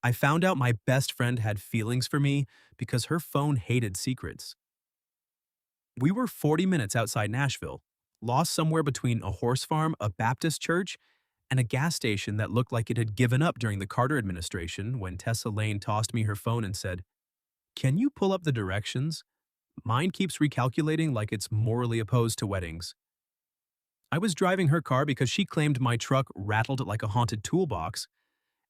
I found out my best friend had feelings for me because her phone hated secrets. We were 40 minutes outside Nashville, lost somewhere between a horse farm, a Baptist church, and a gas station that looked like it had given up during the Carter administration when Tessa Lane tossed me her phone and said, "Can you pull up the directions? Mine keeps recalculating like it's morally opposed to weddings." I was driving her car because she claimed my truck rattled like a haunted toolbox,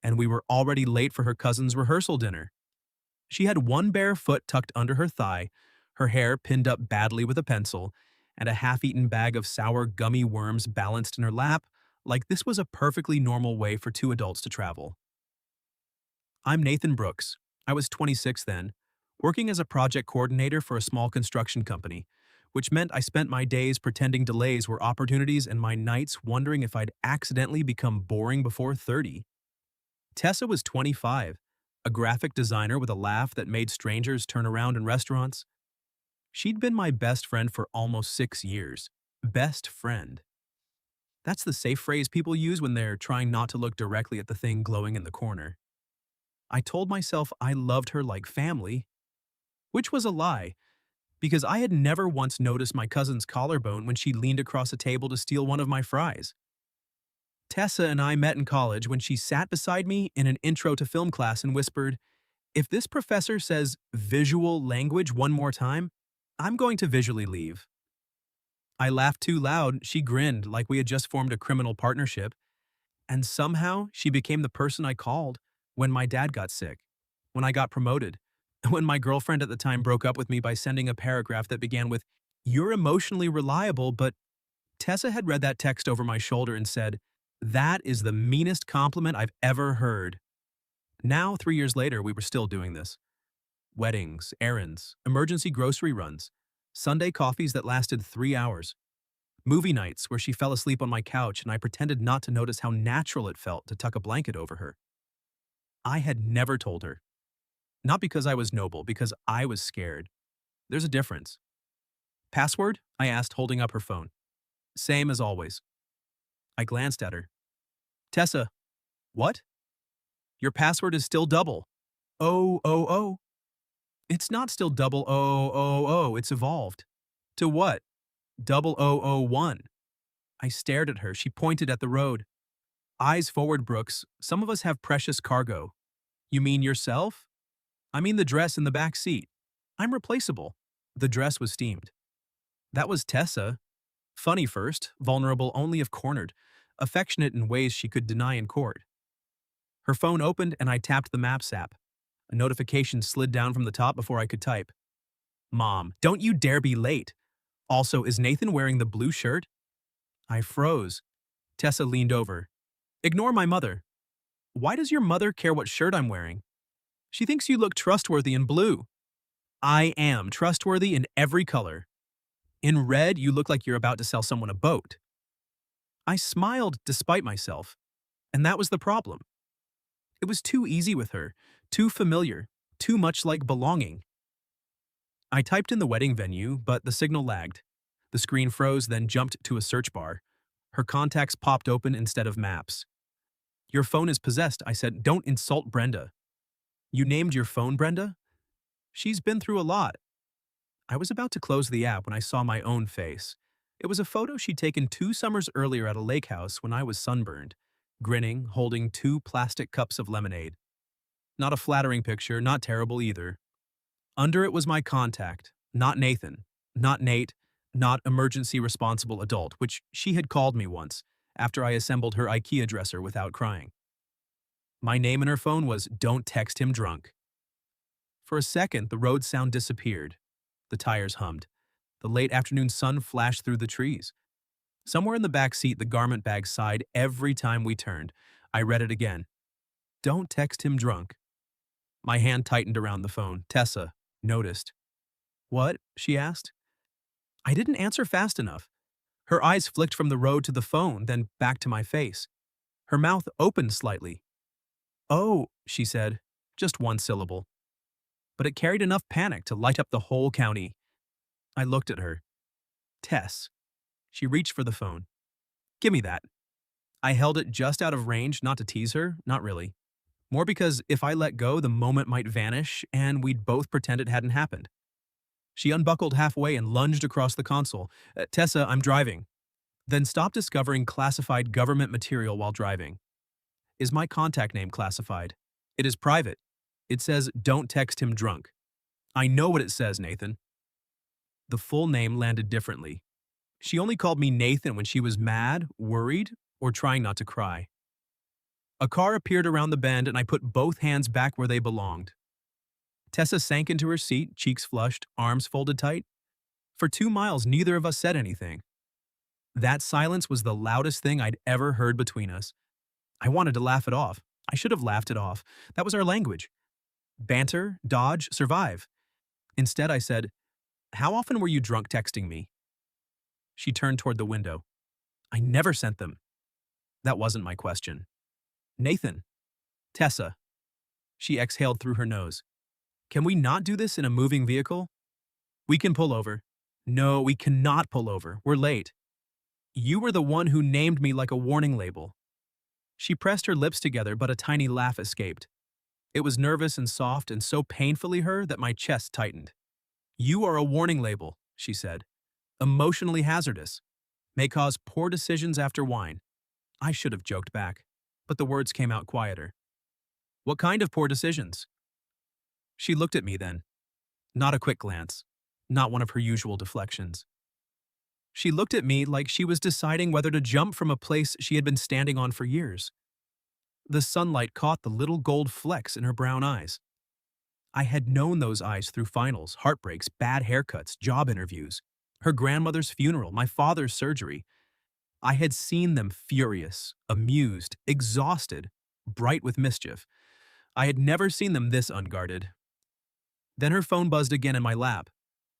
and we were already late for her cousin's rehearsal dinner. She had one bare foot tucked under her thigh, her hair pinned up badly with a pencil, and a half-eaten bag of sour gummy worms balanced in her lap like this was a perfectly normal way for two adults to travel. I'm Nathan Brooks. I was 26 then, working as a project coordinator for a small construction company, which meant I spent my days pretending delays were opportunities and my nights wondering if I'd accidentally become boring before 30. Tessa was 25, a graphic designer with a laugh that made strangers turn around in restaurants. She'd been my best friend for almost 6 years. Best friend. That's the safe phrase people use when they're trying not to look directly at the thing glowing in the corner. I told myself I loved her like family, which was a lie, because I had never once noticed my cousin's collarbone when she leaned across a table to steal one of my fries. Tessa and I met in college when she sat beside me in an intro to film class and whispered, "If this professor says visual language one more time, I'm going to visually leave." I laughed too loud, she grinned like we had just formed a criminal partnership, and somehow she became the person I called when my dad got sick, when I got promoted, when my girlfriend at the time broke up with me by sending a paragraph that began with, "You're emotionally reliable," but Tessa had read that text over my shoulder and said, "That is the meanest compliment I've ever heard." Now, 3 years later, we were still doing this. Weddings, errands, emergency grocery runs, Sunday coffees that lasted 3 hours, movie nights where she fell asleep on my couch and I pretended not to notice how natural it felt to tuck a blanket over her. I had never told her. Not because I was noble, because I was scared. There's a difference. "Password?" I asked, holding up her phone. "Same as always." I glanced at her. "Tessa, what?" "Your password is still double. Oh, oh, oh." "It's not still double oh, oh, oh, it's evolved." "To what?" "0001." I stared at her. She pointed at the road. "Eyes forward, Brooks. Some of us have precious cargo." "You mean yourself?" "I mean the dress in the back seat. I'm replaceable." The dress was steamed. That was Tessa. Funny first, vulnerable only if cornered, affectionate in ways she could deny in court. Her phone opened and I tapped the Maps app. A notification slid down from the top before I could type. "Mom, don't you dare be late. Also, is Nathan wearing the blue shirt?" I froze. Tessa leaned over. "Ignore my mother." "Why does your mother care what shirt I'm wearing?" "She thinks you look trustworthy in blue." "I am trustworthy in every color. In red, you look like you're about to sell someone a boat." I smiled despite myself, and that was the problem. It was too easy with her, too familiar, too much like belonging. I typed in the wedding venue, but the signal lagged. The screen froze, then jumped to a search bar. Her contacts popped open instead of maps. "Your phone is possessed," I said. "Don't insult Brenda." "You named your phone Brenda?" "She's been through a lot." I was about to close the app when I saw my own face. It was a photo she'd taken 2 summers earlier at a lake house when I was sunburned, grinning, holding 2 plastic cups of lemonade. Not a flattering picture, not terrible either. Under it was my contact, not Nathan, not Nate, not emergency responsible adult, which she had called me once, after I assembled her IKEA dresser without crying. My name in her phone was "Don't text him drunk." For a second, the road sound disappeared. The tires hummed. The late afternoon sun flashed through the trees. Somewhere in the back seat, the garment bag sighed every time we turned. I read it again. "Don't text him drunk." My hand tightened around the phone. Tessa noticed. "What?" she asked. I didn't answer fast enough. Her eyes flicked from the road to the phone, then back to my face. Her mouth opened slightly. "Oh," she said, just one syllable. But it carried enough panic to light up the whole county. I looked at her. "Tess." She reached for the phone. "Give me that." I held it just out of range, not to tease her, not really. More because if I let go, the moment might vanish and we'd both pretend it hadn't happened. She unbuckled halfway and lunged across the console. Tessa, I'm driving. Then stopped discovering classified government material while driving. Is my contact name classified? It is private. It says, don't text him drunk. I know what it says, Nathan. The full name landed differently. She only called me Nathan when she was mad, worried, or trying not to cry. A car appeared around the bend and I put both hands back where they belonged. Tessa sank into her seat, cheeks flushed, arms folded tight. For 2 miles, neither of us said anything. That silence was the loudest thing I'd ever heard between us. I wanted to laugh it off. I should have laughed it off. That was our language. Banter, dodge, survive. Instead, I said, how often were you drunk texting me? She turned toward the window. I never sent them. That wasn't my question. Nathan. Tessa. She exhaled through her nose. Can we not do this in a moving vehicle? We can pull over. No, we cannot pull over. We're late. You were the one who named me like a warning label. She pressed her lips together, but a tiny laugh escaped. It was nervous and soft and so painfully her that my chest tightened. You are a warning label, she said. Emotionally hazardous. May cause poor decisions after wine. I should have joked back, but the words came out quieter. What kind of poor decisions? She looked at me then. Not a quick glance. Not one of her usual deflections. She looked at me like she was deciding whether to jump from a place she had been standing on for years. The sunlight caught the little gold flecks in her brown eyes. I had known those eyes through finals, heartbreaks, bad haircuts, job interviews, her grandmother's funeral, my father's surgery. I had seen them furious, amused, exhausted, bright with mischief. I had never seen them this unguarded. Then her phone buzzed again in my lap.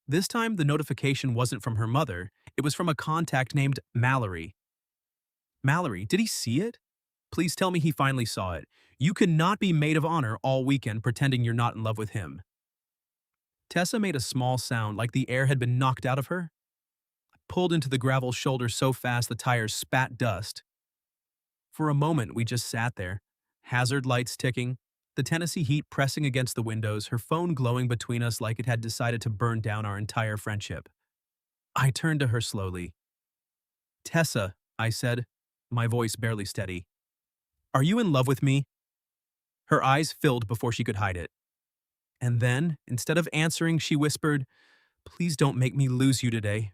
This time, the notification wasn't from her mother. It was from a contact named Mallory. Mallory, did he see it? Please tell me he finally saw it. You cannot be maid of honor all weekend pretending you're not in love with him. Tessa made a small sound like the air had been knocked out of her. I pulled into the gravel shoulder so fast the tires spat dust. For a moment, we just sat there, hazard lights ticking, the Tennessee heat pressing against the windows, her phone glowing between us like it had decided to burn down our entire friendship. I turned to her slowly. Tessa, I said, my voice barely steady. Are you in love with me? Her eyes filled before she could hide it. And then, instead of answering, she whispered, please don't make me lose you today.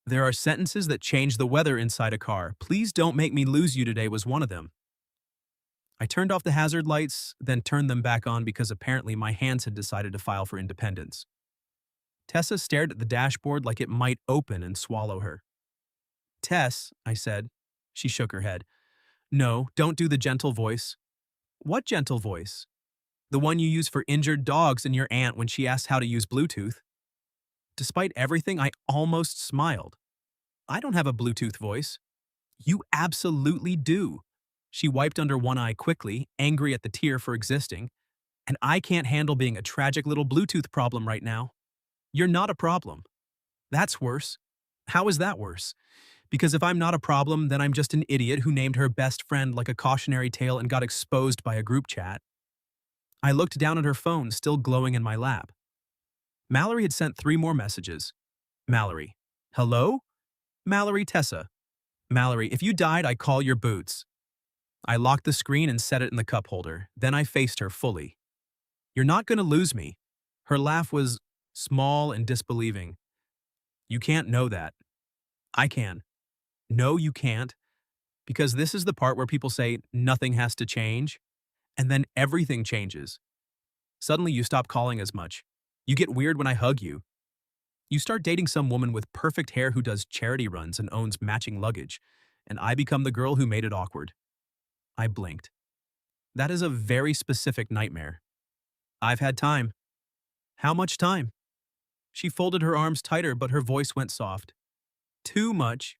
There are sentences that change the weather inside a car. Please don't make me lose you today was one of them. I turned off the hazard lights, then turned them back on because apparently my hands had decided to file for independence. Tessa stared at the dashboard like it might open and swallow her. Tess, I said. She shook her head. No, don't do the gentle voice. What gentle voice? The one you use for injured dogs and your aunt when she asked how to use Bluetooth. Despite everything, I almost smiled. I don't have a Bluetooth voice. You absolutely do. She wiped under one eye quickly, angry at the tear for existing. And I can't handle being a tragic little Bluetooth problem right now. You're not a problem. That's worse. How is that worse? Because if I'm not a problem, then I'm just an idiot who named her best friend like a cautionary tale and got exposed by a group chat. I looked down at her phone, still glowing in my lap. Mallory had sent 3 more messages. Mallory. Hello? Mallory, Tessa. Mallory, if you died, I call your boots. I locked the screen and set it in the cup holder. Then I faced her fully. You're not going to lose me. Her laugh was small and disbelieving. You can't know that. I can. No, you can't. Because this is the part where people say nothing has to change, and then everything changes. Suddenly you stop calling as much. You get weird when I hug you. You start dating some woman with perfect hair who does charity runs and owns matching luggage, and I become the girl who made it awkward. I blinked. That is a very specific nightmare. I've had time. How much time? She folded her arms tighter, but her voice went soft. Too much.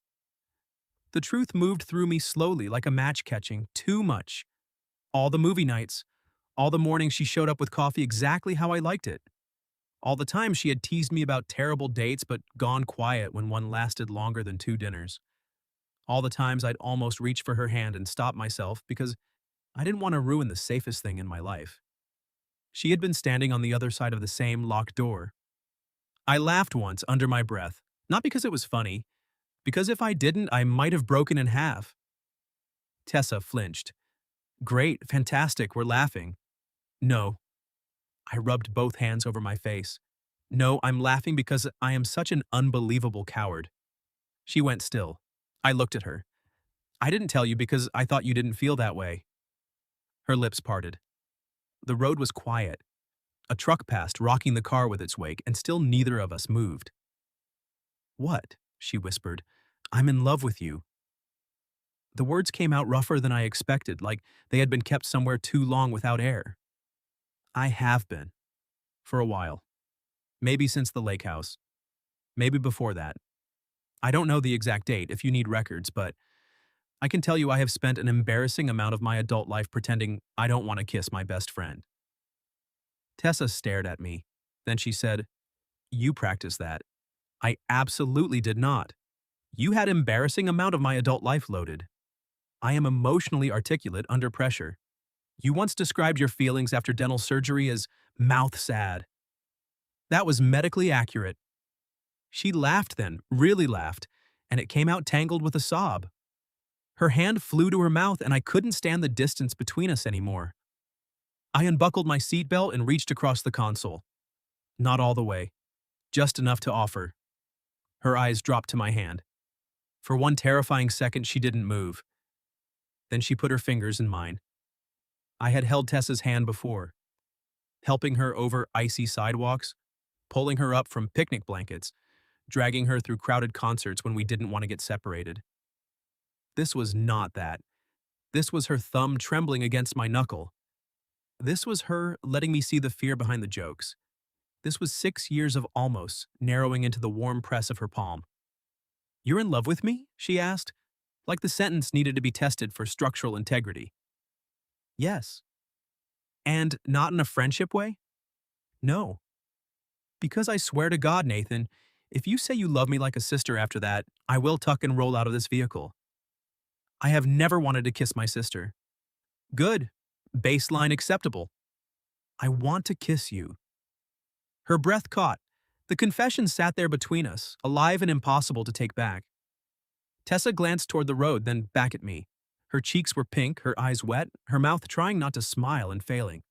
The truth moved through me slowly like a match catching. Too much. All the movie nights. All the mornings she showed up with coffee exactly how I liked it. All the times she had teased me about terrible dates but gone quiet when one lasted longer than 2 dinners. All the times I'd almost reach for her hand and stop myself because I didn't want to ruin the safest thing in my life. She had been standing on the other side of the same locked door. I laughed once under my breath, not because it was funny, because if I didn't, I might have broken in half. Tessa flinched. Great, fantastic, we're laughing. No. I rubbed both hands over my face. No, I'm laughing because I am such an unbelievable coward. She went still. I looked at her. I didn't tell you because I thought you didn't feel that way. Her lips parted. The road was quiet. A truck passed, rocking the car with its wake, and still neither of us moved. What? She whispered. I'm in love with you. The words came out rougher than I expected, like they had been kept somewhere too long without air. I have been. For a while. Maybe since the lake house. Maybe before that. I don't know the exact date if you need records, but I can tell you I have spent an embarrassing amount of my adult life pretending I don't want to kiss my best friend. Tessa stared at me. Then she said, You practiced that. I absolutely did not. You had embarrassing amount of my adult life loaded. I am emotionally articulate under pressure. You once described your feelings after dental surgery as mouth sad. That was medically accurate. She laughed then, really laughed, and it came out tangled with a sob. Her hand flew to her mouth and I couldn't stand the distance between us anymore. I unbuckled my seatbelt and reached across the console. Not all the way. Just enough to offer. Her eyes dropped to my hand. For one terrifying second, she didn't move. Then she put her fingers in mine. I had held Tessa's hand before, helping her over icy sidewalks, pulling her up from picnic blankets, dragging her through crowded concerts when we didn't want to get separated. This was not that. This was her thumb trembling against my knuckle. This was her letting me see the fear behind the jokes. This was 6 years of almost narrowing into the warm press of her palm. You're in love with me? She asked, like the sentence needed to be tested for structural integrity. Yes. And not in a friendship way? No. Because I swear to God, Nathan, if you say you love me like a sister after that, I will tuck and roll out of this vehicle. I have never wanted to kiss my sister. Good. Baseline acceptable. I want to kiss you. Her breath caught. The confession sat there between us, alive and impossible to take back. Tessa glanced toward the road, then back at me. Her cheeks were pink, her eyes wet, her mouth trying not to smile and failing.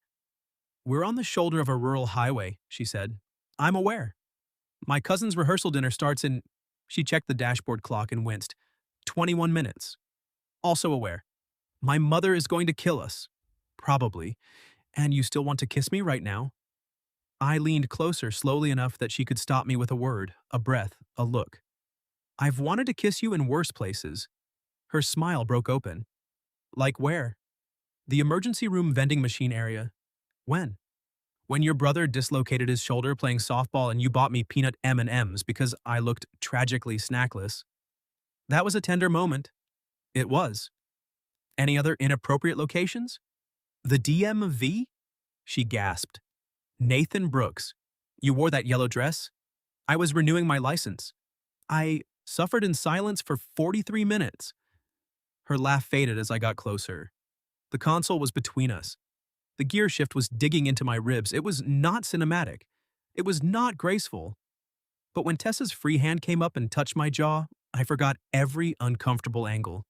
We're on the shoulder of a rural highway, she said. I'm aware. My cousin's rehearsal dinner starts in… She checked the dashboard clock and winced. 21 minutes. Also aware. My mother is going to kill us. Probably. And you still want to kiss me right now? I leaned closer slowly enough that she could stop me with a word, a breath, a look. I've wanted to kiss you in worse places. Her smile broke open. Like where? The emergency room vending machine area. When? When your brother dislocated his shoulder playing softball and you bought me peanut M&Ms because I looked tragically snackless. That was a tender moment. It was. Any other inappropriate locations? The DMV? She gasped. Nathan Brooks. You wore that yellow dress? I was renewing my license. I suffered in silence for 43 minutes. Her laugh faded as I got closer. The console was between us. The gear shift was digging into my ribs. It was not cinematic. It was not graceful. But when Tessa's free hand came up and touched my jaw, I forgot every uncomfortable angle.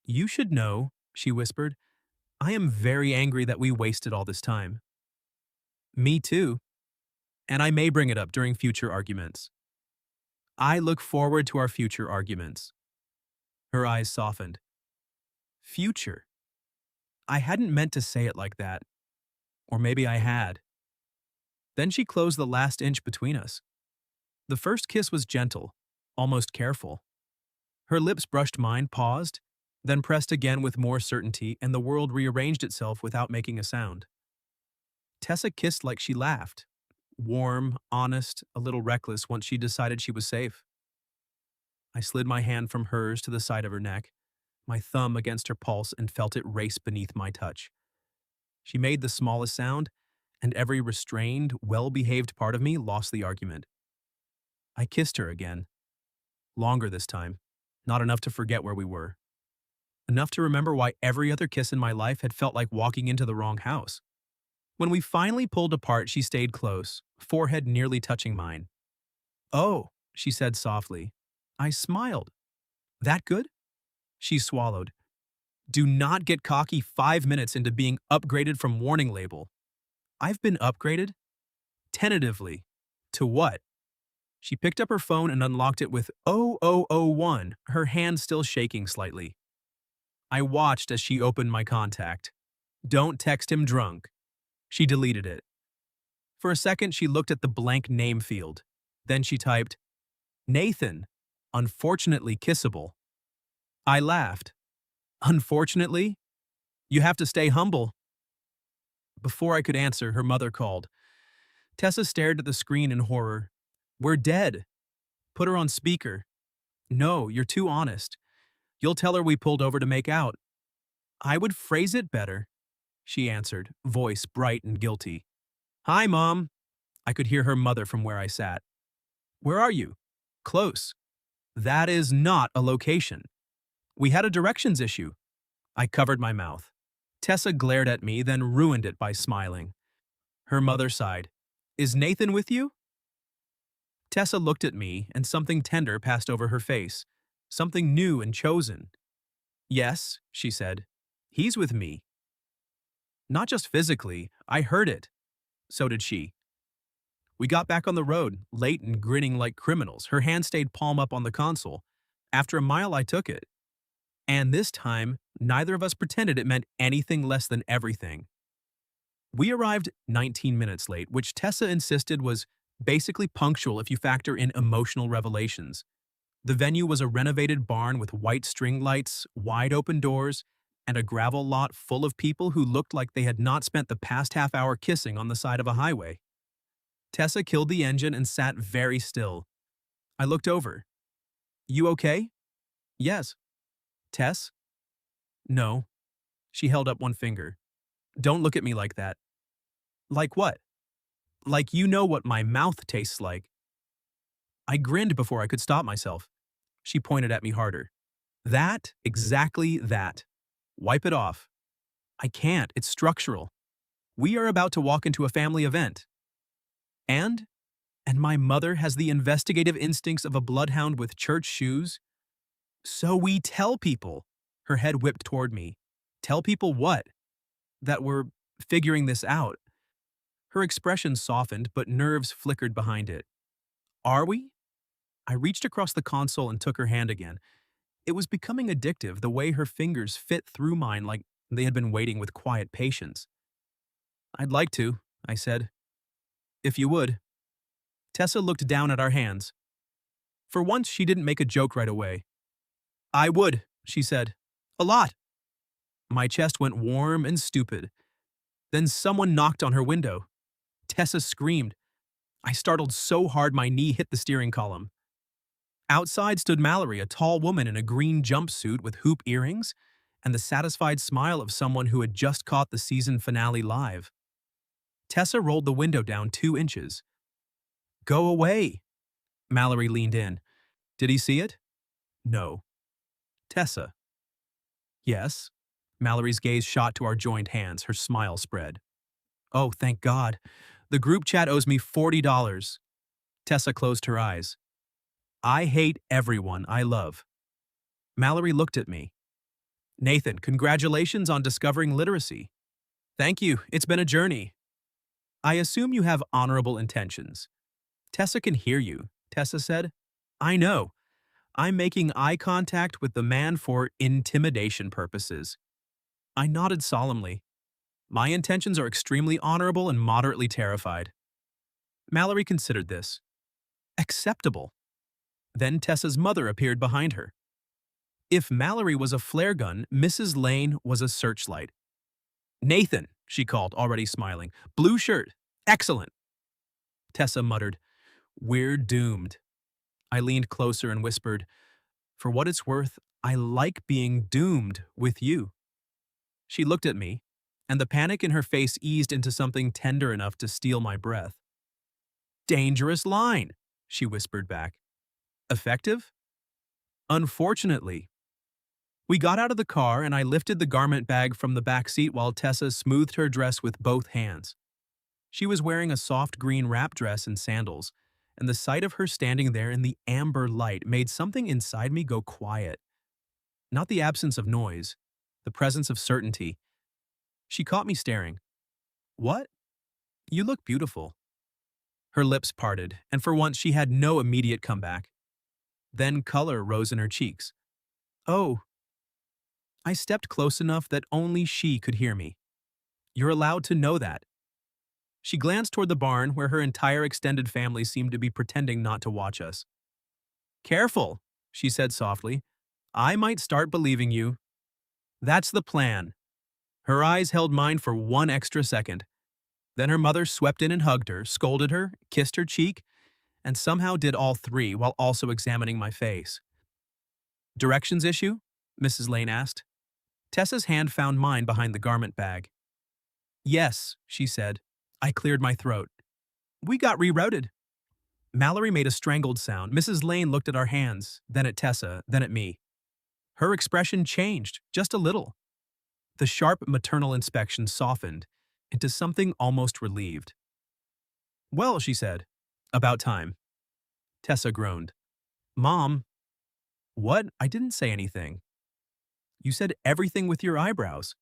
You should know, she whispered. I am very angry that we wasted all this time. Me too. And I may bring it up during future arguments. I look forward to our future arguments. Her eyes softened. Future. I hadn't meant to say it like that. Or maybe I had. Then she closed the last inch between us. The first kiss was gentle, almost careful. Her lips brushed mine, paused, then pressed again with more certainty, and the world rearranged itself without making a sound. Tessa kissed like she laughed. Warm, honest, a little reckless once she decided she was safe. I slid my hand from hers to the side of her neck, my thumb against her pulse, and felt it race beneath my touch. She made the smallest sound, and every restrained, well-behaved part of me lost the argument. I kissed her again. Longer this time, not enough to forget where we were. enough to remember why every other kiss in my life had felt like walking into the wrong house. When we finally pulled apart, she stayed close, forehead nearly touching mine. "Oh," she said softly. I smiled. "That good?" She swallowed. "Do not get cocky 5 minutes into being upgraded from warning label." "I've been upgraded?" "Tentatively." "To what?" She picked up her phone and unlocked it with 0001, her hand still shaking slightly. I watched as she opened my contact. "Don't text him drunk." She deleted it. For a second, she looked at the blank name field. Then she typed, "Nathan, unfortunately kissable." I laughed. "Unfortunately? You have to stay humble." Before I could answer, her mother called. Tessa stared at the screen in horror. "We're dead." "Put her on speaker." "No, you're too honest. You'll tell her we pulled over to make out." "I would phrase it better," she answered, voice bright and guilty. "Hi, Mom." I could hear her mother from where I sat. "Where are you?" "Close." "That is not a location. We had a directions issue." I covered my mouth. Tessa glared at me, then ruined it by smiling. Her mother sighed. "Is Nathan with you?" Tessa looked at me, and something tender passed over her face. Something new and chosen. "Yes," she said. "He's with me." Not just physically, I heard it. So did she. We got back on the road, late and grinning like criminals. Her hand stayed palm up on the console. After a mile, I took it. And this time, neither of us pretended it meant anything less than everything. We arrived 19 minutes late, which Tessa insisted was basically punctual if you factor in emotional revelations. The venue was a renovated barn with white string lights, wide open doors, and a gravel lot full of people who looked like they had not spent the past half hour kissing on the side of a highway. Tessa killed the engine and sat very still. I looked over. "You okay?" "Yes." "Tess?" "No." She held up one finger. "Don't look at me like that." "Like what?" "Like you know what my mouth tastes like." I grinned before I could stop myself. She pointed at me harder. "That, exactly that. Wipe it off." "I can't, it's structural. We are about to walk into a family event." And? And my mother has the investigative instincts of a bloodhound with church shoes? "So we tell people." Her head whipped toward me. "Tell people what?" "That we're figuring this out." Her expression softened, but nerves flickered behind it. "Are we?" I reached across the console and took her hand again. It was becoming addictive, the way her fingers fit through mine like they had been waiting with quiet patience. "I'd like to," I said. "If you would." Tessa looked down at our hands. For once, she didn't make a joke right away. "I would," she said. "A lot." My chest went warm and stupid. Then someone knocked on her window. Tessa screamed. I startled so hard my knee hit the steering column. Outside stood Mallory, a tall woman in a green jumpsuit with hoop earrings and the satisfied smile of someone who had just caught the season finale live. Tessa rolled the window down 2 inches. "Go away." Mallory leaned in. "Did he see it?" "No." "Tessa." "Yes." Mallory's gaze shot to our joined hands, her smile spread. "Oh, thank God. The group chat owes me $40. Tessa closed her eyes. "I hate everyone I love." Mallory looked at me. "Nathan, congratulations on discovering literacy." "Thank you. It's been a journey." "I assume you have honorable intentions." "Tessa can hear you," Tessa said. "I know. I'm making eye contact with the man for intimidation purposes." I nodded solemnly. "My intentions are extremely honorable and moderately terrified." Mallory considered this. "Acceptable." Then Tessa's mother appeared behind her. If Mallory was a flare gun, Mrs. Lane was a searchlight. "Nathan," she called, already smiling. "Blue shirt. Excellent." Tessa muttered, "We're doomed." I leaned closer and whispered, "For what it's worth, I like being doomed with you." She looked at me, and the panic in her face eased into something tender enough to steal my breath. "Dangerous line," she whispered back. "Effective?" "Unfortunately." We got out of the car and I lifted the garment bag from the back seat while Tessa smoothed her dress with both hands. She was wearing a soft green wrap dress and sandals, and the sight of her standing there in the amber light made something inside me go quiet. Not the absence of noise, the presence of certainty. She caught me staring. What? You look beautiful. Her lips parted, and for once she had no immediate comeback. Then color rose in her cheeks. Oh. I stepped close enough that only she could hear me. You're allowed to know that. She glanced toward the barn where her entire extended family seemed to be pretending not to watch us. Careful, she said softly. I might start believing you. That's the plan. Her eyes held mine for one extra second. Then her mother swept in and hugged her, scolded her, kissed her cheek, and somehow did all three while also examining my face. Directions issue? Mrs. Lane asked. Tessa's hand found mine behind the garment bag. Yes, she said. I cleared my throat. We got rerouted. Mallory made a strangled sound. Mrs. Lane looked at our hands, then at Tessa, then at me. Her expression changed, just a little. The sharp maternal inspection softened into something almost relieved. Well, she said. About time. Tessa groaned. Mom. What? I didn't say anything. You said everything with your eyebrows.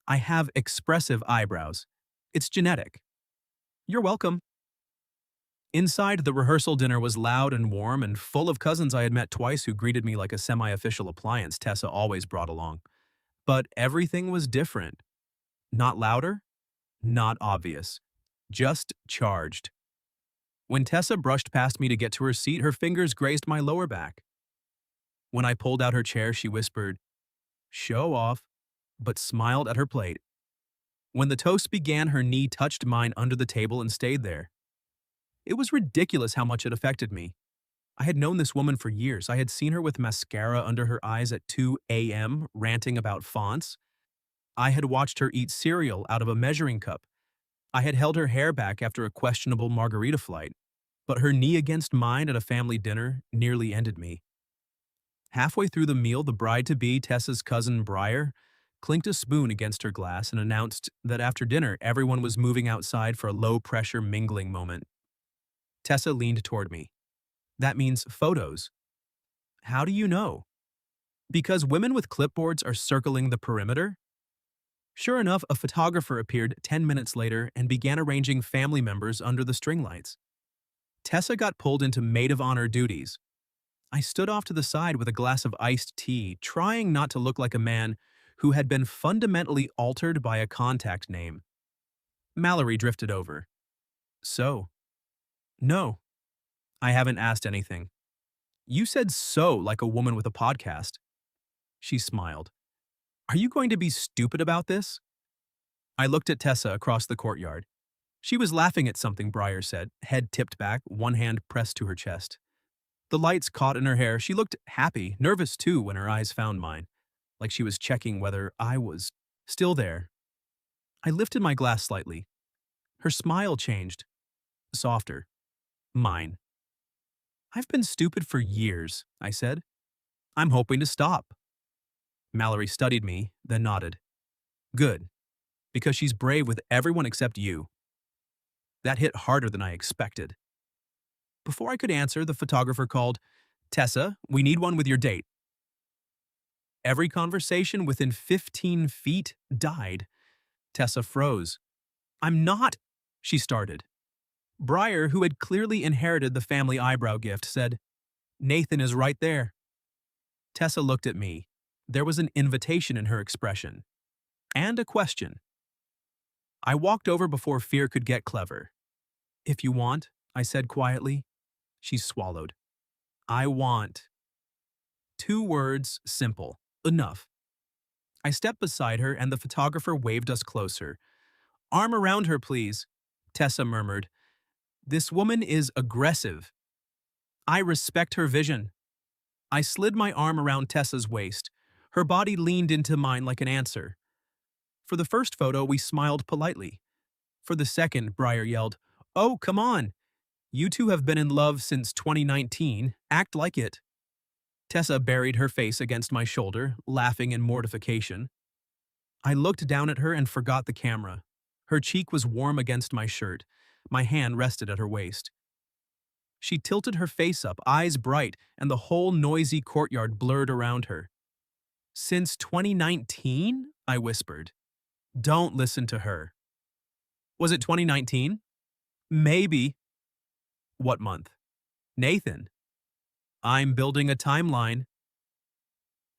I have expressive eyebrows. It's genetic. You're welcome. Inside, the rehearsal dinner was loud and warm and full of cousins I had met twice who greeted me like a semi-official appliance Tessa always brought along. But everything was different. Not louder, not obvious, just charged. When Tessa brushed past me to get to her seat, her fingers grazed my lower back. When I pulled out her chair, she whispered, "Show off," but smiled at her plate. When the toast began, her knee touched mine under the table and stayed there. It was ridiculous how much it affected me. I had known this woman for years. I had seen her with mascara under her eyes at 2 a.m. ranting about fonts. I had watched her eat cereal out of a measuring cup. I had held her hair back after a questionable margarita flight. But her knee against mine at a family dinner nearly ended me. Halfway through the meal, the bride-to-be, Tessa's cousin Briar, clinked a spoon against her glass and announced that after dinner, everyone was moving outside for a low-pressure mingling moment. Tessa leaned toward me. That means photos. How do you know? Because women with clipboards are circling the perimeter? Sure enough, a photographer appeared 10 minutes later and began arranging family members under the string lights. Tessa got pulled into maid of honor duties. I stood off to the side with a glass of iced tea, trying not to look like a man who had been fundamentally altered by a contact name. Mallory drifted over. So? No. I haven't asked anything. You said so like a woman with a podcast. She smiled. Are you going to be stupid about this? I looked at Tessa across the courtyard. She was laughing at something Briar said, head tipped back, one hand pressed to her chest. The lights caught in her hair. She looked happy, nervous too when her eyes found mine, like she was checking whether I was still there. I lifted my glass slightly. Her smile changed. Softer. Mine. I've been stupid for years, I said. I'm hoping to stop. Mallory studied me, then nodded. Good, because she's brave with everyone except you. That hit harder than I expected. Before I could answer, the photographer called, Tessa, we need one with your date. Every conversation within 15 feet died. Tessa froze. I'm not, she started. Briar, who had clearly inherited the family eyebrow gift, said, Nathan is right there. Tessa looked at me. There was an invitation in her expression. And a question. I walked over before fear could get clever. If you want, I said quietly. She swallowed. I want. 2 words, simple. Enough. I stepped beside her and the photographer waved us closer. Arm around her, please, Tessa murmured. This woman is aggressive. I respect her vision. I slid my arm around Tessa's waist. Her body leaned into mine like an answer. For the first photo, we smiled politely. For the second, Briar yelled, Oh, come on. You two have been in love since 2019. Act like it. Tessa buried her face against my shoulder, laughing in mortification. I looked down at her and forgot the camera. Her cheek was warm against my shirt. My hand rested at her waist. She tilted her face up, eyes bright, and the whole noisy courtyard blurred around her. "Since 2019?" I whispered. "Don't listen to her." "Was it 2019? Maybe." "What month?" "Nathan." "I'm building a timeline."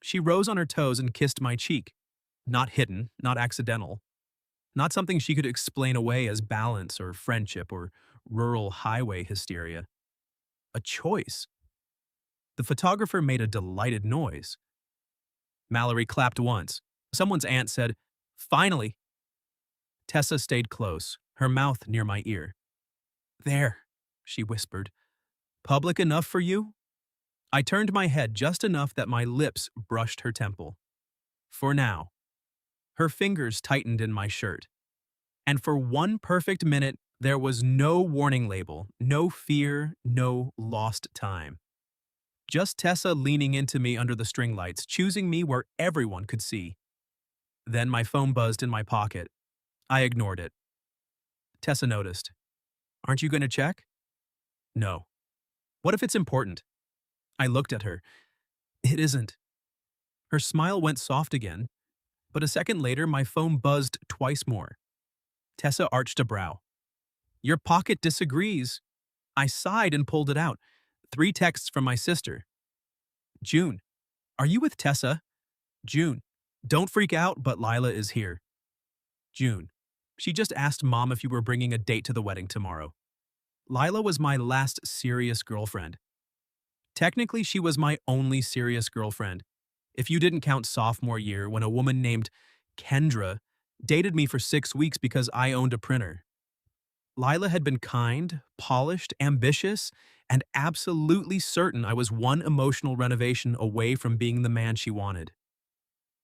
She rose on her toes and kissed my cheek. Not hidden, not accidental. Not something she could explain away as balance or friendship or rural highway hysteria. A choice. The photographer made a delighted noise. Mallory clapped once. Someone's aunt said, "Finally." Tessa stayed close, her mouth near my ear. "There," she whispered. "Public enough for you?" I turned my head just enough that my lips brushed her temple. "For now." Her fingers tightened in my shirt. And for one perfect minute, there was no warning label, no fear, no lost time. Just Tessa leaning into me under the string lights, choosing me where everyone could see. Then my phone buzzed in my pocket. I ignored it. Tessa noticed. "Aren't you going to check?" "No." "What if it's important?" I looked at her. "It isn't." Her smile went soft again, but a second later my phone buzzed twice more. Tessa arched a brow. "Your pocket disagrees." I sighed and pulled it out. 3 texts from my sister. "June, are you with Tessa?" "June, don't freak out, but Lila is here." "June, she just asked Mom if you were bringing a date to the wedding tomorrow." Lila was my last serious girlfriend. Technically, she was my only serious girlfriend, if you didn't count sophomore year when a woman named Kendra dated me for 6 weeks because I owned a printer. Lila had been kind, polished, ambitious, and absolutely certain I was one emotional renovation away from being the man she wanted.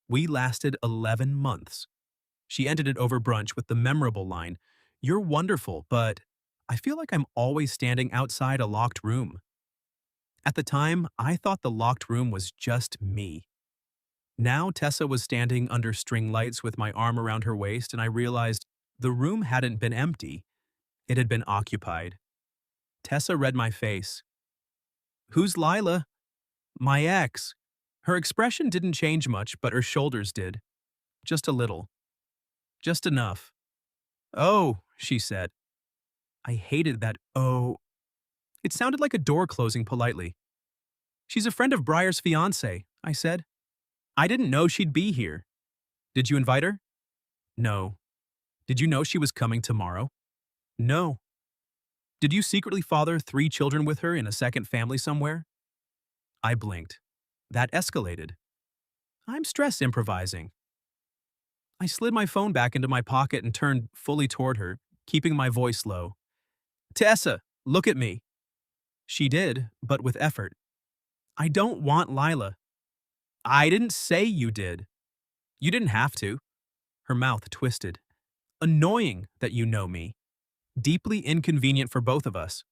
We lasted 11 months. She ended it over brunch with the memorable line, "You're wonderful, but I feel like I'm always standing outside a locked room." At the time, I thought the locked room was just me. Now Tessa was standing under string lights with my arm around her waist, and I realized the room hadn't been empty. It had been occupied. Tessa read my face. "Who's Lila?" "My ex." Her expression didn't change much, but her shoulders did. Just a little. Just enough. "Oh," she said. I hated that "oh." It sounded like a door closing politely. "She's a friend of Briar's fiancé," I said. "I didn't know she'd be here." "Did you invite her?" "No." "Did you know she was coming tomorrow?" "No." "Did you secretly father 3 children with her in a second family somewhere?" I blinked. That escalated. I'm stress improvising. I slid my phone back into my pocket and turned fully toward her, keeping my voice low. "Tessa, look at me." She did, but with effort. "I don't want Lila." "I didn't say you did." "You didn't have to." Her mouth twisted. "Annoying that you know me. Deeply inconvenient for both of us."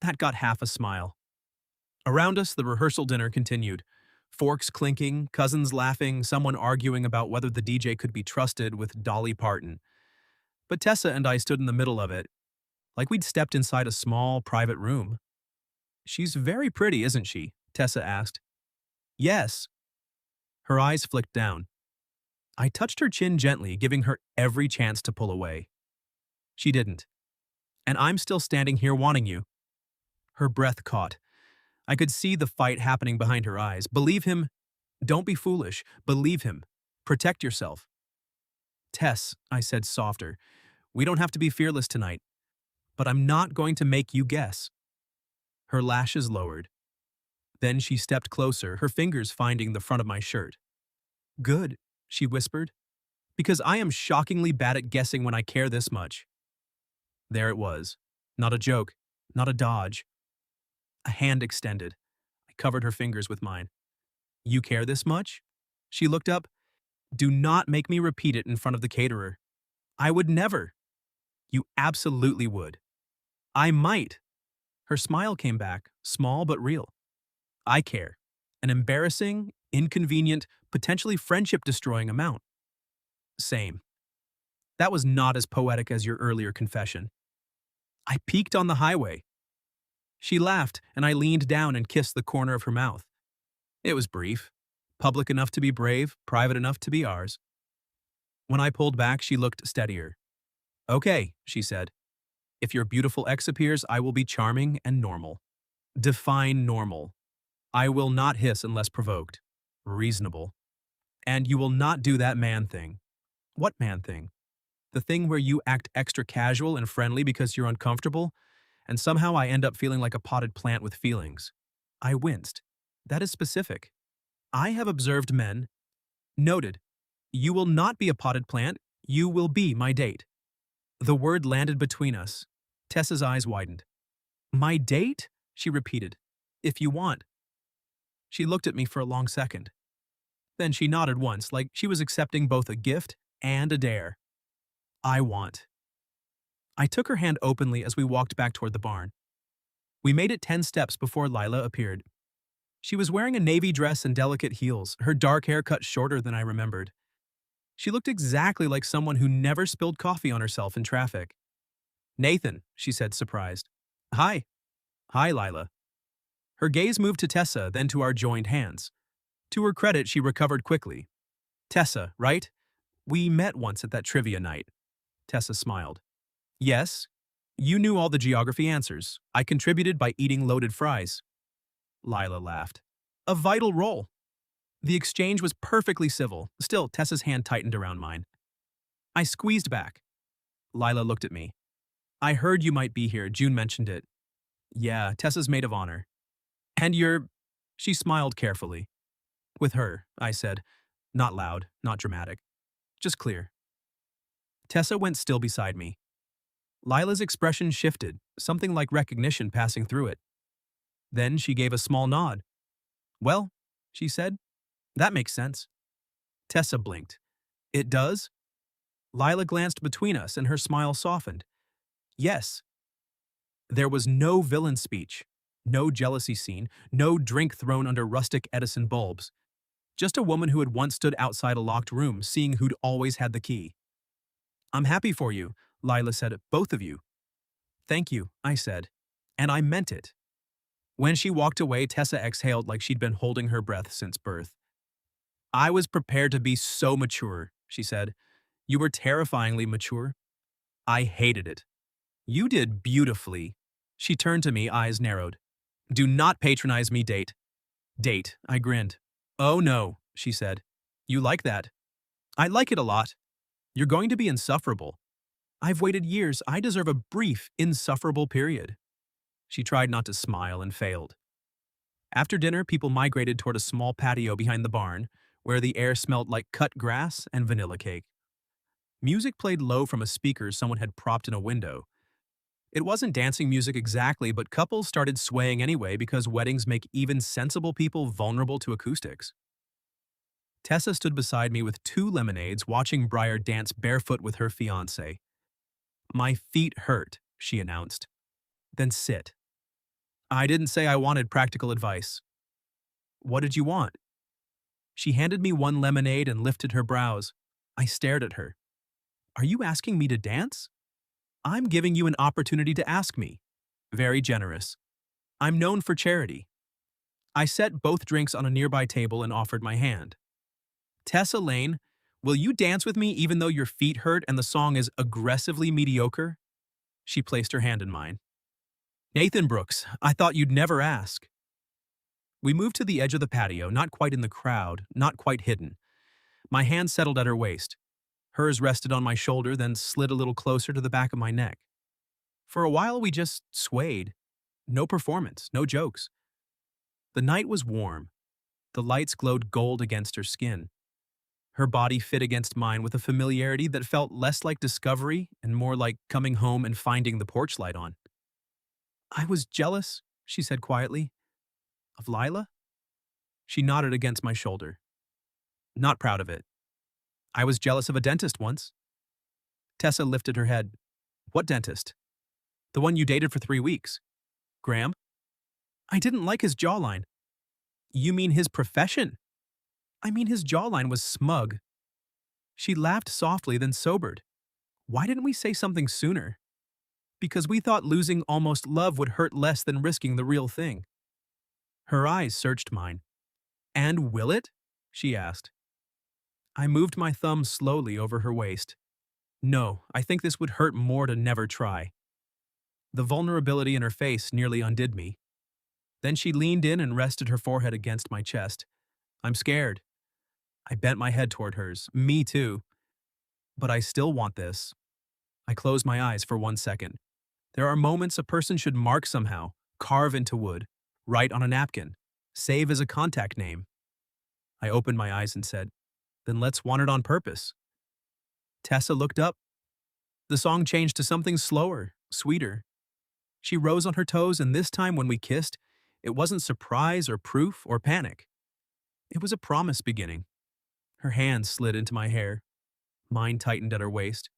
That got half a smile. Around us, the rehearsal dinner continued. Forks clinking, cousins laughing, someone arguing about whether the DJ could be trusted with Dolly Parton. But Tessa and I stood in the middle of it, like we'd stepped inside a small, private room. "She's very pretty, isn't she?" Tessa asked. "Yes." Her eyes flicked down. I touched her chin gently, giving her every chance to pull away. She didn't. "And I'm still standing here wanting you." Her breath caught. I could see the fight happening behind her eyes. "Believe him. Don't be foolish. Believe him. Protect yourself." "Tess," I said softer, "we don't have to be fearless tonight. But I'm not going to make you guess." Her lashes lowered. Then she stepped closer, her fingers finding the front of my shirt. "Good," she whispered, "because I am shockingly bad at guessing when I care this much." There it was. Not a joke. Not a dodge. A hand extended. I covered her fingers with mine. "You care this much?" She looked up. "Do not make me repeat it in front of the caterer." "I would never." "You absolutely would." "I might." Her smile came back, small but real. "I care. an embarrassing, inconvenient, potentially friendship-destroying amount. Same. That was not as poetic as your earlier confession. I peeked on the highway. She laughed, and I leaned down and kissed the corner of her mouth. It was brief. Public enough to be brave, private enough to be ours. When I pulled back, she looked steadier. Okay, she said. If your beautiful ex appears, I will be charming and normal. Define normal. I will not hiss unless provoked. Reasonable. And you will not do that man thing. What man thing? The thing where you act extra casual and friendly because you're uncomfortable, and somehow I end up feeling like a potted plant with feelings. I winced. That is specific. I have observed men. Noted. You will not be a potted plant. You will be my date. The word landed between us. Tessa's eyes widened. My date? She repeated. If you want. She looked at me for a long second. Then she nodded once, like she was accepting both a gift and a dare. I want. I took her hand openly as we walked back toward the barn. We made it 10 steps before Lila appeared. She was wearing a navy dress and delicate heels, her dark hair cut shorter than I remembered. She looked exactly like someone who never spilled coffee on herself in traffic. Nathan, she said, surprised. Hi. Hi, Lila. Her gaze moved to Tessa, then to our joined hands. To her credit, she recovered quickly. Tessa, right? We met once at that trivia night. Tessa smiled. Yes. You knew all the geography answers. I contributed by eating loaded fries. Lila laughed. A vital role. The exchange was perfectly civil. Still, Tessa's hand tightened around mine. I squeezed back. Lila looked at me. I heard you might be here. June mentioned it. Yeah, Tessa's maid of honor. And you're... She smiled carefully. With her, I said. Not loud, not dramatic. Just clear. Tessa went still beside me. Lila's expression shifted, something like recognition passing through it. Then she gave a small nod. Well, she said, that makes sense. Tessa blinked. It does? Lila glanced between us and her smile softened. Yes. There was no villain speech, no jealousy scene, no drink thrown under rustic Edison bulbs. Just a woman who had once stood outside a locked room, seeing who'd always had the key. I'm happy for you, Lila said, both of you. Thank you, I said. And I meant it. When she walked away, Tessa exhaled like she'd been holding her breath since birth. I was prepared to be so mature, she said. You were terrifyingly mature. I hated it. You did beautifully. She turned to me, eyes narrowed. Do not patronize me, date. Date, I grinned. Oh no, she said. You like that? I like it a lot. You're going to be insufferable. I've waited years. I deserve a brief, insufferable period. She tried not to smile and failed. After dinner, people migrated toward a small patio behind the barn, where the air smelled like cut grass and vanilla cake. Music played low from a speaker someone had propped in a window. It wasn't dancing music exactly, but couples started swaying anyway because weddings make even sensible people vulnerable to acoustics. Tessa stood beside me with 2 lemonades, watching Briar dance barefoot with her fiancé. My feet hurt, she announced. Then sit. I didn't say I wanted practical advice. What did you want? She handed me 1 lemonade and lifted her brows. I stared at her. Are you asking me to dance? I'm giving you an opportunity to ask me. Very generous. I'm known for charity. I set both drinks on a nearby table and offered my hand. Tessa Lane, will you dance with me even though your feet hurt and the song is aggressively mediocre? She placed her hand in mine. Nathan Brooks, I thought you'd never ask. We moved to the edge of the patio, not quite in the crowd, not quite hidden. My hand settled at her waist. Hers rested on my shoulder, then slid a little closer to the back of my neck. For a while, we just swayed. No performance, no jokes. The night was warm. The lights glowed gold against her skin. Her body fit against mine with a familiarity that felt less like discovery and more like coming home and finding the porch light on. I was jealous, she said quietly. Of Lila? She nodded against my shoulder. Not proud of it. I was jealous of a dentist once. Tessa lifted her head. What dentist? The one you dated for 3 weeks. Graham? I didn't like his jawline. You mean his profession? I mean, his jawline was smug. She laughed softly, then sobered. Why didn't we say something sooner? Because we thought losing almost love would hurt less than risking the real thing. Her eyes searched mine. And will it? She asked. I moved my thumb slowly over her waist. No, I think this would hurt more to never try. The vulnerability in her face nearly undid me. Then she leaned in and rested her forehead against my chest. I'm scared. I bent my head toward hers. Me too. But I still want this. I closed my eyes for 1 second. There are moments a person should mark somehow, carve into wood, write on a napkin, save as a contact name. I opened my eyes and said, then let's want it on purpose. Tessa looked up. The song changed to something slower, sweeter. She rose on her toes, and this time when we kissed, it wasn't surprise or proof or panic. It was a promise beginning. Her hands slid into my hair. Mine tightened at her waist.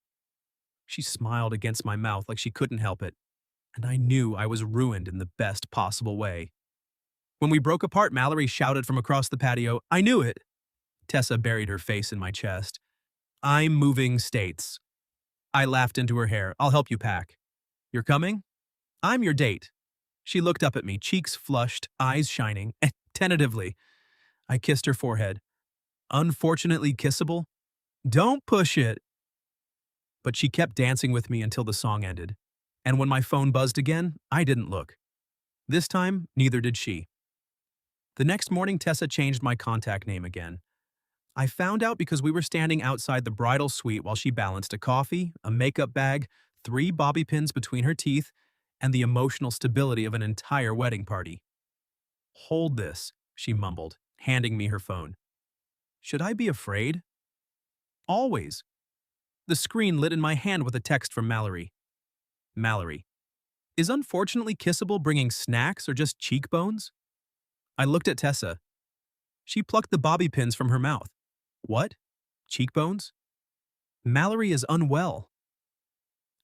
She smiled against my mouth like she couldn't help it, and I knew I was ruined in the best possible way. When we broke apart, Mallory shouted from across the patio, I knew it! Tessa buried her face in my chest. I'm moving states. I laughed into her hair. I'll help you pack. You're coming? I'm your date. She looked up at me, cheeks flushed, eyes shining, tentatively. I kissed her forehead. Unfortunately kissable? Don't push it! But she kept dancing with me until the song ended. And when my phone buzzed again, I didn't look. This time, neither did she. The next morning, Tessa changed my contact name again. I found out because we were standing outside the bridal suite while she balanced a coffee, a makeup bag, 3 bobby pins between her teeth, and the emotional stability of an entire wedding party. Hold this, she mumbled, handing me her phone. Should I be afraid? Always. The screen lit in my hand with a text from Mallory. Mallory. Is unfortunately kissable bringing snacks or just cheekbones? I looked at Tessa. She plucked the bobby pins from her mouth. What? Cheekbones? Mallory is unwell.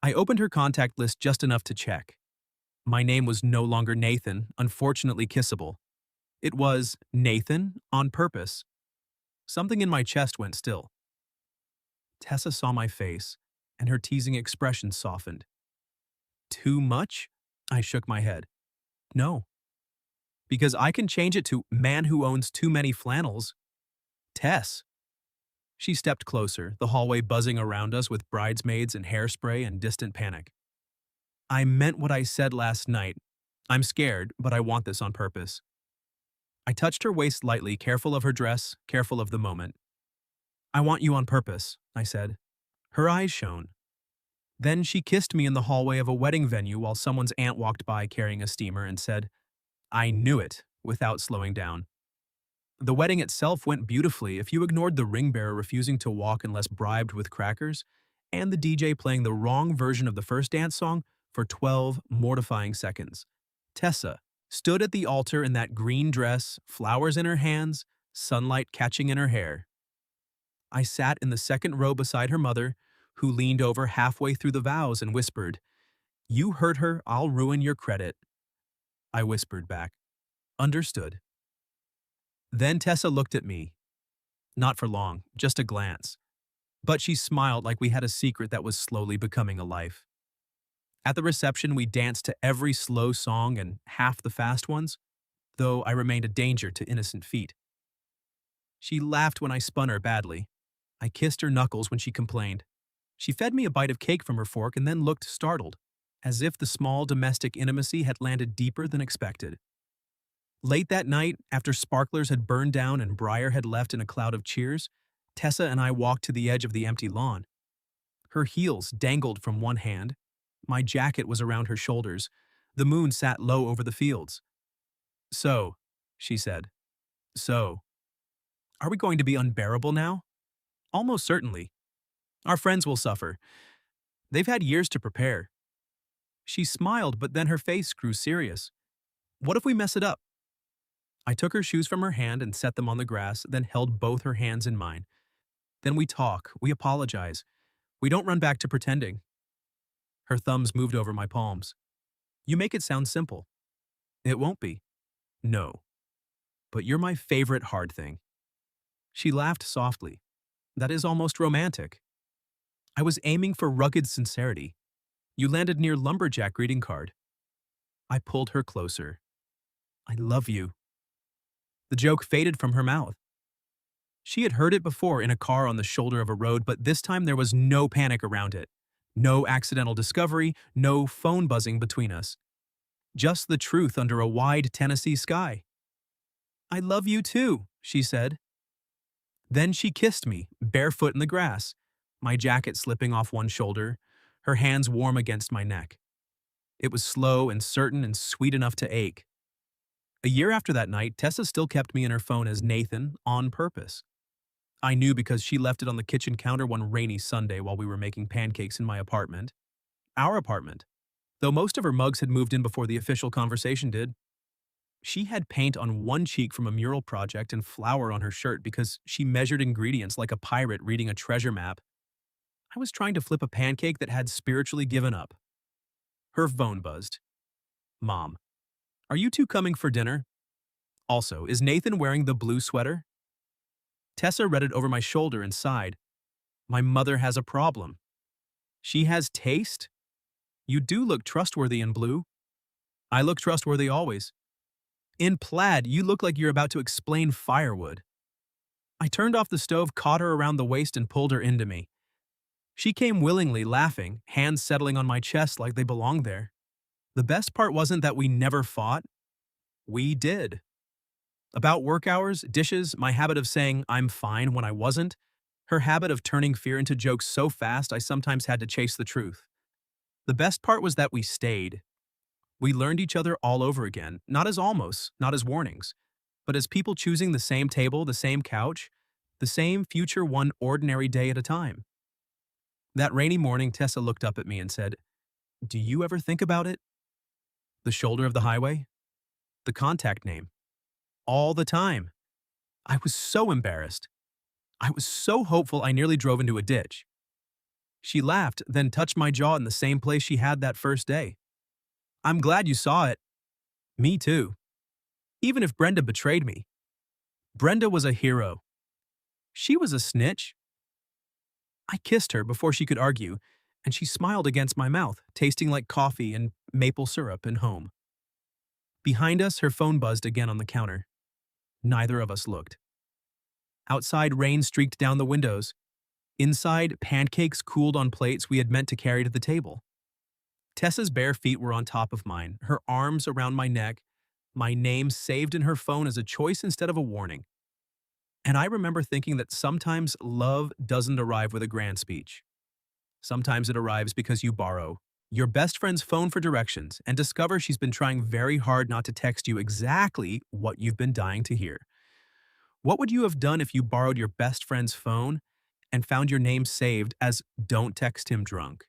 I opened her contact list just enough to check. My name was no longer Nathan, unfortunately kissable. It was Nathan on purpose. Something in my chest went still. Tessa saw my face, and her teasing expression softened. Too much? I shook my head. No. Because I can change it to man who owns too many flannels. Tess. She stepped closer, the hallway buzzing around us with bridesmaids and hairspray and distant panic. I meant what I said last night. I'm scared, but I want this on purpose. I touched her waist lightly, careful of her dress, careful of the moment. I want you on purpose, I said. Her eyes shone. Then she kissed me in the hallway of a wedding venue while someone's aunt walked by carrying a steamer and said, I knew it, without slowing down. The wedding itself went beautifully if you ignored the ring bearer refusing to walk unless bribed with crackers, and the DJ playing the wrong version of the first dance song for 12 mortifying seconds. Tessa stood at the altar in that green dress, flowers in her hands, sunlight catching in her hair. I sat in the second row beside her mother, who leaned over halfway through the vows and whispered, You hurt her, I'll ruin your credit. I whispered back, Understood. Then Tessa looked at me. Not for long, just a glance. But she smiled like we had a secret that was slowly becoming a life. At the reception, we danced to every slow song and half the fast ones, though I remained a danger to innocent feet. She laughed when I spun her badly. I kissed her knuckles when she complained. She fed me a bite of cake from her fork and then looked startled, as if the small domestic intimacy had landed deeper than expected. Late that night, after sparklers had burned down and Briar had left in a cloud of cheers, Tessa and I walked to the edge of the empty lawn. Her heels dangled from one hand. My jacket was around her shoulders. The moon sat low over the fields. So, she said. So. Are we going to be unbearable now? Almost certainly. Our friends will suffer. They've had years to prepare. She smiled, but then her face grew serious. What if we mess it up? I took her shoes from her hand and set them on the grass, then held both her hands in mine. Then we talk, we apologize. We don't run back to pretending. Her thumbs moved over my palms. You make it sound simple. It won't be. No. but you're my favorite hard thing." She laughed softly. "That is almost romantic." I was aiming for rugged sincerity. "You landed near lumberjack greeting card." I pulled her closer. "I love you." The joke faded from her mouth. She had heard it before in a car on the shoulder of a road, but this time there was no panic around it. No accidental discovery, no phone buzzing between us. Just the truth under a wide Tennessee sky. "I love you too," she said. Then she kissed me, barefoot in the grass, my jacket slipping off one shoulder, her hands warm against my neck. It was slow and certain and sweet enough to ache. A year after that night, Tessa still kept me in her phone as Nathan on purpose. I knew because she left it on the kitchen counter one rainy Sunday while we were making pancakes in my apartment. Our apartment. Though most of her mugs had moved in before the official conversation did. She had paint on one cheek from a mural project and flour on her shirt because she measured ingredients like a pirate reading a treasure map. I was trying to flip a pancake that had spiritually given up. Her phone buzzed. "Mom, are you two coming for dinner? Also, is Nathan wearing the blue sweater?" Tessa read it over my shoulder and sighed. "My mother has a problem." "She has taste? You do look trustworthy in blue." "I look trustworthy always." "In plaid, you look like you're about to explain firewood." I turned off the stove, caught her around the waist, and pulled her into me. She came willingly, laughing, hands settling on my chest like they belonged there. The best part wasn't that we never fought. We did. About work hours, dishes, my habit of saying "I'm fine" when I wasn't, her habit of turning fear into jokes so fast I sometimes had to chase the truth. The best part was that we stayed. We learned each other all over again, not as almost, not as warnings, but as people choosing the same table, the same couch, the same future one ordinary day at a time. That rainy morning, Tessa looked up at me and said, "Do you ever think about it? The shoulder of the highway? The contact name? All the time." I was so embarrassed. I was so hopeful I nearly drove into a ditch. She laughed, then touched my jaw in the same place she had that first day. "I'm glad you saw it." "Me too. Even if Brenda betrayed me." Brenda was a hero. She was a snitch. I kissed her before she could argue, and she smiled against my mouth, tasting like coffee and maple syrup and home. Behind us, her phone buzzed again on the counter. Neither of us looked. Outside, rain streaked down the windows. Inside, pancakes cooled on plates we had meant to carry to the table. Tessa's bare feet were on top of mine, her arms around my neck, my name saved in her phone as a choice instead of a warning. And I remember thinking that sometimes love doesn't arrive with a grand speech. Sometimes it arrives because you borrow your best friend's phone for directions and discover she's been trying very hard not to text you exactly what you've been dying to hear. What would you have done if you borrowed your best friend's phone and found your name saved as "Don't text him drunk"?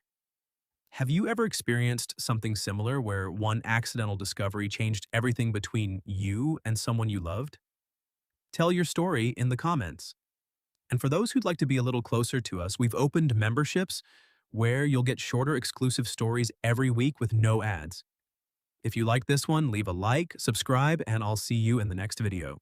Have you ever experienced something similar where one accidental discovery changed everything between you and someone you loved? Tell your story in the comments. And for those who'd like to be a little closer to us, we've opened memberships where you'll get shorter exclusive stories every week with no ads. If you like this one, leave a like, subscribe, and I'll see you in the next video.